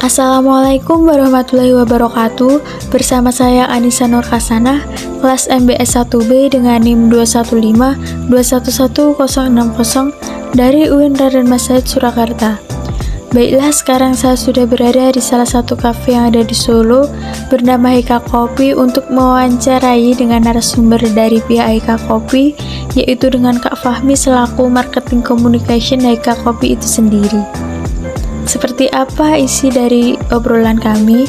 Assalamualaikum warahmatullahi wabarakatuh. Bersama saya Anissa Nur Hasanah, kelas MBS 1B dengan NIM 215211060 dari UIN Raden Masjid Surakarta. Baiklah, sekarang saya sudah berada di salah satu kafe yang ada di Solo bernama Heka Kopi untuk mewawancarai dengan narasumber dari pihak Heka Kopi, yaitu dengan Kak Fahmi selaku Marketing Communication Heka Kopi itu sendiri. Seperti apa isi dari obrolan kami?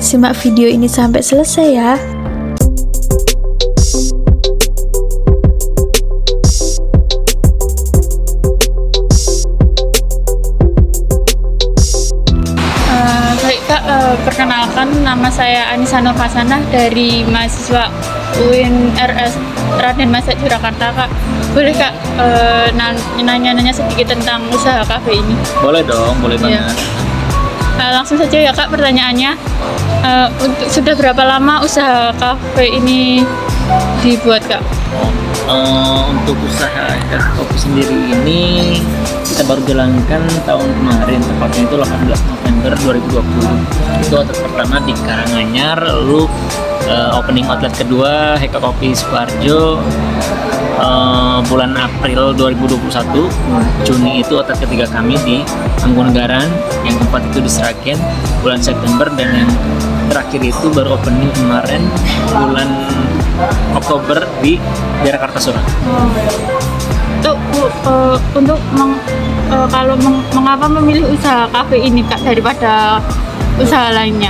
Simak video ini sampai selesai ya. Baik Kak, perkenalkan nama saya Anissa Nur Hasanah dari mahasiswa UIN RS Raden Masjid Surakarta. Kak, boleh Kak nanya-nanya sedikit tentang usaha kafe ini? Boleh dong, boleh banget. Langsung saja ya Kak pertanyaannya. Sudah berapa lama usaha kafe ini dibuat Kak? Untuk usaha kopi sendiri ini kita baru jalankan tahun kemarin, tepatnya itu 18 November 2020. Itu outlet pertama di Karanganyar, lalu opening outlet kedua Heka Kopi Sukoharjo bulan April 2021. Juni itu outlet ketiga kami di Mangkunegaran, yang keempat itu di Sragen bulan September, dan yang terakhir itu baru opening kemarin bulan Oktober di daerah Kartasura. Untuk mengapa memilih usaha kafe ini Kak daripada usaha lainnya?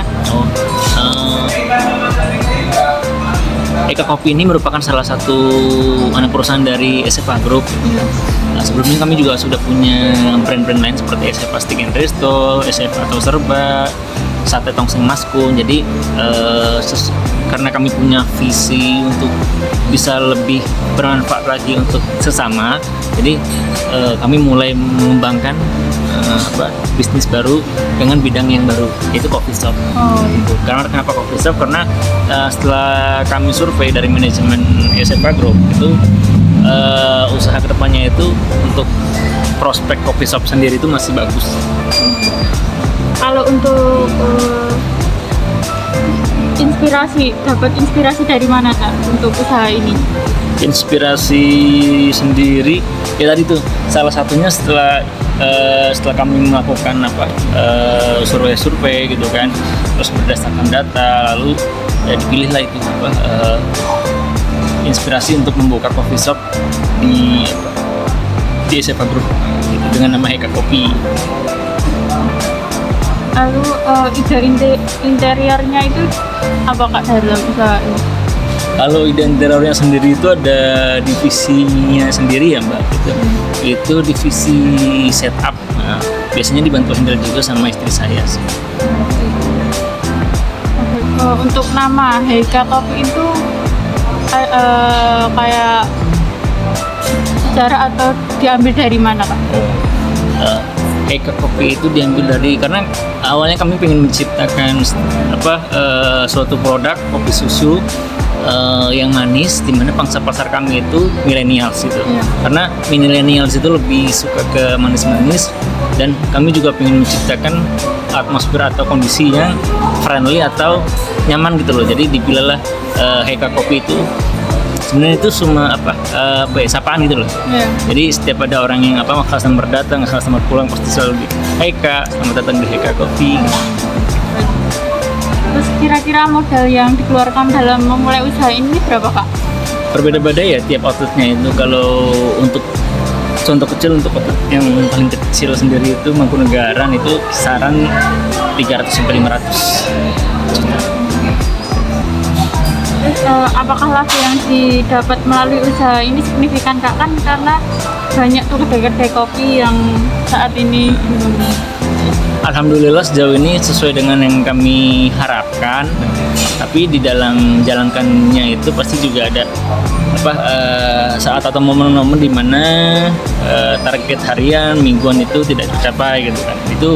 Heka Kopi ini merupakan salah satu anak perusahaan dari SFA Group. Sebelumnya kami juga sudah punya brand-brand lain seperti SFA Steak and Resto, SFA Atau Serba, Sate Tongseng Maskun. Jadi karena kami punya visi untuk bisa lebih bermanfaat lagi untuk sesama, jadi kami mulai mengembangkan bisnis baru dengan bidang yang baru, yaitu coffee shop. Karena kenapa coffee shop? Karena setelah kami survei dari manajemen SFA Group itu usaha kedepannya itu untuk prospek coffee shop sendiri itu masih bagus. Kalau untuk dapat inspirasi dari mana Kak untuk usaha ini? Inspirasi sendiri ya tadi tuh salah satunya setelah kami melakukan survei gitu kan, terus berdasarkan data lalu dipilihlah itu inspirasi untuk membuka coffee shop di SFA Group gitu, dengan nama Heka Kopi. Lalu ide interiornya itu apa Kak dalam usaha ini? Kalau ide interiornya sendiri itu ada divisinya sendiri ya Mbak, gitu. Itu divisi setup. Nah, biasanya dibantu handle juga sama istri saya sih. Untuk nama Heka Kopi itu kayak sejarah atau diambil dari mana Kak? Heka Kopi itu diambil dari, karena awalnya kami ingin menciptakan suatu produk kopi susu yang manis, dimana pangsa pasar kami itu millennials itu. Karena millennials itu lebih suka ke manis-manis, dan kami juga ingin menciptakan atmosfer atau kondisi yang friendly atau nyaman gitu loh. Jadi dipilihlah Heka Kopi itu. Sebenarnya itu cuma sapaan gitu loh. Jadi setiap ada orang yang customer datang, customer pulang, pasti selalu di Heka, selamat datang di Heka Kopi. Terus kira-kira modal yang dikeluarkan dalam memulai usaha ini berapa Kak? Berbeda-beda ya tiap outletnya itu. Kalau untuk contoh kecil, untuk outlet yang paling kecil sendiri itu Mangkunegaran itu kisaran 300-500 juta. Apakah laba yang didapat melalui usaha ini signifikan Kak? Kan karena banyak tuh kedai-kedai kopi yang saat ini Alhamdulillah sejauh ini sesuai dengan yang kami harapkan, tapi di dalam jalankannya itu pasti juga ada saat atau momen-momen di mana target harian, mingguan itu tidak tercapai gitu kan. Itu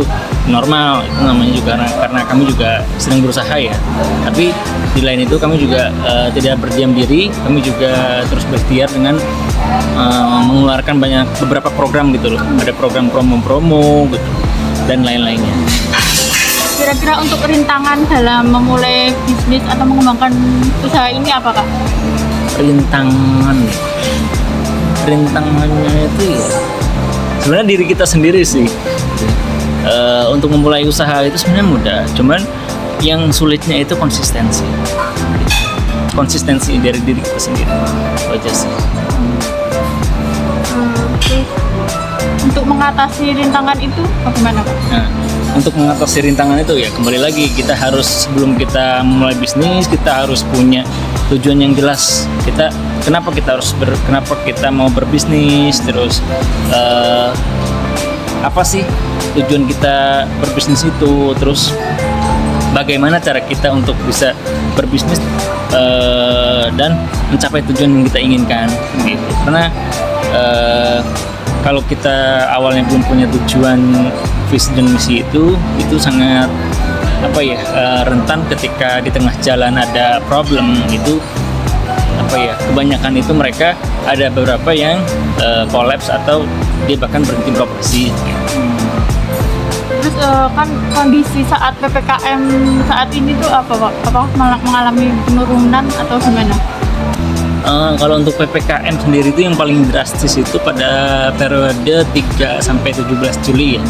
normal, itu namanya juga karena kami juga sedang berusaha ya. Tapi di lain itu kami juga tidak berdiam diri, kami juga terus berikhtiar dengan mengeluarkan beberapa program gitu loh. Ada program promo-promo gitu dan lain-lainnya. Kira-kira untuk rintangan dalam memulai bisnis atau mengembangkan usaha ini apa Kak? Rintangannya itu ya sebenarnya diri kita sendiri sih. Untuk memulai usaha itu sebenarnya mudah, cuman yang sulitnya itu konsistensi dari diri kita sendiri. Itu aja sih. Terus untuk mengatasi rintangan itu bagaimana Pak? Nah, untuk mengatasi rintangan itu ya kembali lagi kita harus, sebelum kita memulai bisnis kita harus punya tujuan yang jelas. Kenapa kita mau berbisnis, terus apa sih tujuan kita berbisnis itu, terus bagaimana cara kita untuk bisa berbisnis dan mencapai tujuan yang kita inginkan gitu. Karena kalau kita awalnya belum punya tujuan, visi dan misi itu sangat rentan ketika di tengah jalan ada problem. Itu kebanyakan itu mereka ada beberapa yang kolaps atau dia bahkan berhenti beroperasi. Terus kan kondisi saat PPKM saat ini tuh apa Pak? Apakah mengalami penurunan atau gimana? Kalau untuk PPKM sendiri itu yang paling drastis itu pada periode 3 sampai 17 Juli ya.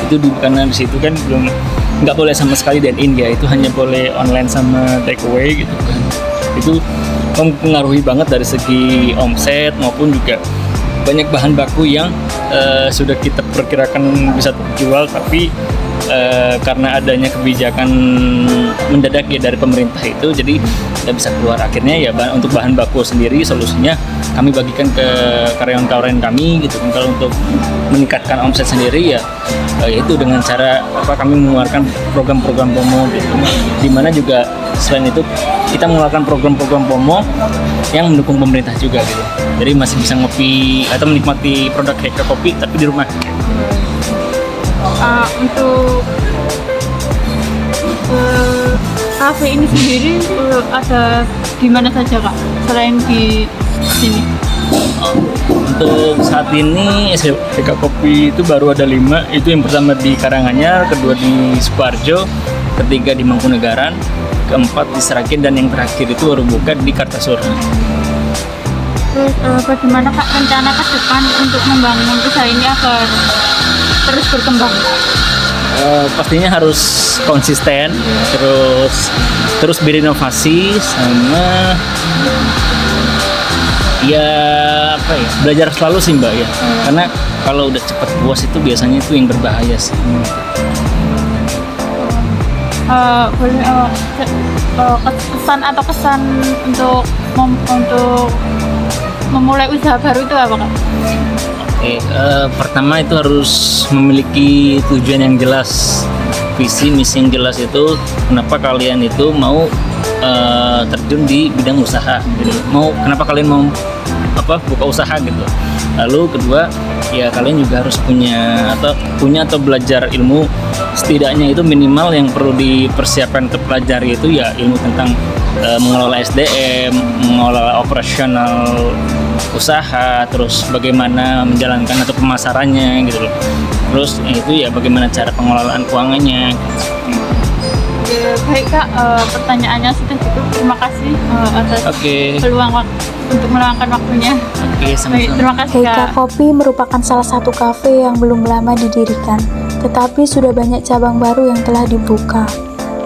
Itu karena di situ kan nggak boleh sama sekali dine in ya, itu hanya boleh online sama take away gitu kan. Itu mempengaruhi banget dari segi omset maupun juga banyak bahan baku yang sudah kita perkirakan bisa terjual, tapi karena adanya kebijakan mendadak ya dari pemerintah itu, jadi tidak bisa keluar. Akhirnya ya untuk bahan baku sendiri solusinya kami bagikan ke karyawan-karyawan kami gitu kan. Kalau untuk meningkatkan omset sendiri ya yaitu dengan cara kami mengeluarkan program-program promo gitu, dimana juga selain itu kita mengeluarkan program-program promo yang mendukung pemerintah juga gitu. Jadi masih bisa ngopi atau menikmati produk Heika Kopi tapi di rumah. Untuk kafe ini sendiri ada di mana saja Kak selain di sini? Untuk saat ini Heika Kopi itu baru ada 5. Itu yang pertama di Karanganyar, kedua di Sukoharjo, ketiga di Mangkunegaran, keempat di Seragen, dan yang terakhir itu baru buka di Kartasura. Terus bagaimana Kak rencana ke depan untuk membangun usaha ini agar terus berkembang? Pastinya harus konsisten, terus berinovasi, sama belajar selalu sih Mbak ya. Karena kalau udah cepat puas itu biasanya itu yang berbahaya sih. Kesan untuk memulai usaha baru itu apa Kak? Pertama itu harus memiliki tujuan yang jelas, visi misi yang jelas. Itu kenapa kalian itu mau terjun di bidang usaha gitu. Kenapa kalian mau buka usaha gitu. Lalu kedua ya kalian juga harus punya atau belajar ilmu, setidaknya itu minimal yang perlu dipersiapkan untuk pelajari itu ya ilmu tentang mengelola SDM, mengelola operasional usaha, terus bagaimana menjalankan atau pemasarannya gitu loh. Terus itu ya bagaimana cara pengelolaan keuangannya. Baik Kak, pertanyaannya sudah cukup. Terima kasih atas peluang untuk meluangkan waktunya. Sama-sama. Baik, terima kasih Heika Kak. Kopi merupakan salah satu kafe yang belum lama didirikan, tetapi sudah banyak cabang baru yang telah dibuka.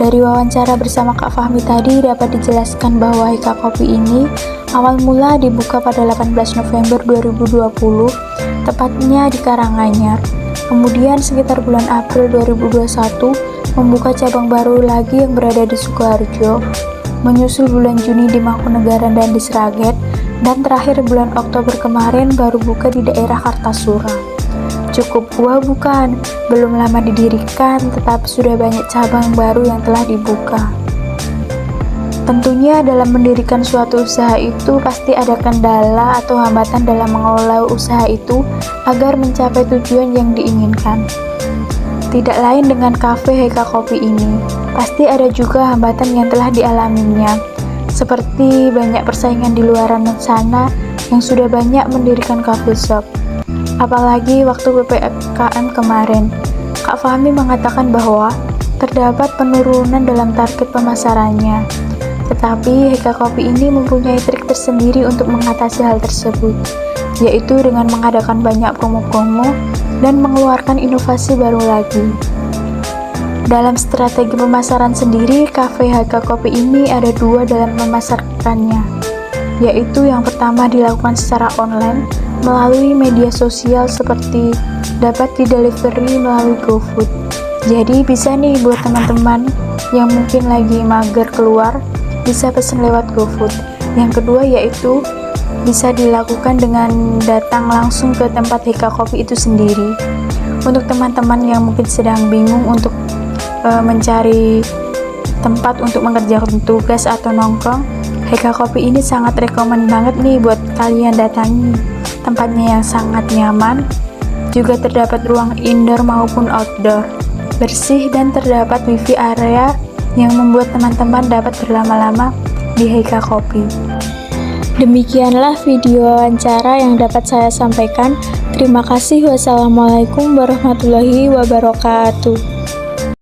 Dari wawancara bersama Kak Fahmi tadi dapat dijelaskan bahwa Heika Kopi ini awal mula dibuka pada 18 November 2020, tepatnya di Karanganyar. Kemudian sekitar bulan April 2021, membuka cabang baru lagi yang berada di Sukoharjo, menyusul bulan Juni di Mangkunegaran dan di Sragen, dan terakhir bulan Oktober kemarin baru buka di daerah Kartasura. Cukup puas bukan? Belum lama didirikan, tetapi sudah banyak cabang baru yang telah dibuka. Tentunya dalam mendirikan suatu usaha itu pasti ada kendala atau hambatan dalam mengelola usaha itu agar mencapai tujuan yang diinginkan. Tidak lain dengan kafe Heika Kopi ini, pasti ada juga hambatan yang telah dialaminya, seperti banyak persaingan di luaran sana yang sudah banyak mendirikan coffee shop. Apalagi waktu PPKM kemarin, Kak Fahmi mengatakan bahwa terdapat penurunan dalam target pemasarannya. Tetapi HK Kopi ini mempunyai trik tersendiri untuk mengatasi hal tersebut, yaitu dengan mengadakan banyak promo-promo dan mengeluarkan inovasi baru lagi. Dalam strategi pemasaran sendiri, kafe HK Kopi ini ada dua dalam memasarkannya, yaitu yang pertama dilakukan secara online melalui media sosial seperti dapat didelivery melalui GoFood. Jadi bisa nih buat teman-teman yang mungkin lagi mager keluar, bisa pesen lewat GoFood. Yang kedua yaitu bisa dilakukan dengan datang langsung ke tempat HK Kopi itu sendiri. Untuk teman-teman yang mungkin sedang bingung untuk mencari tempat untuk mengerjakan tugas atau nongkrong, HK Kopi ini sangat rekomen banget nih buat kalian datangi. Tempatnya yang sangat nyaman, juga terdapat ruang indoor maupun outdoor, bersih dan terdapat wifi area yang membuat teman-teman dapat berlama-lama di HK Kopi. Demikianlah video wawancara yang dapat saya sampaikan. Terima kasih. Wassalamualaikum warahmatullahi wabarakatuh.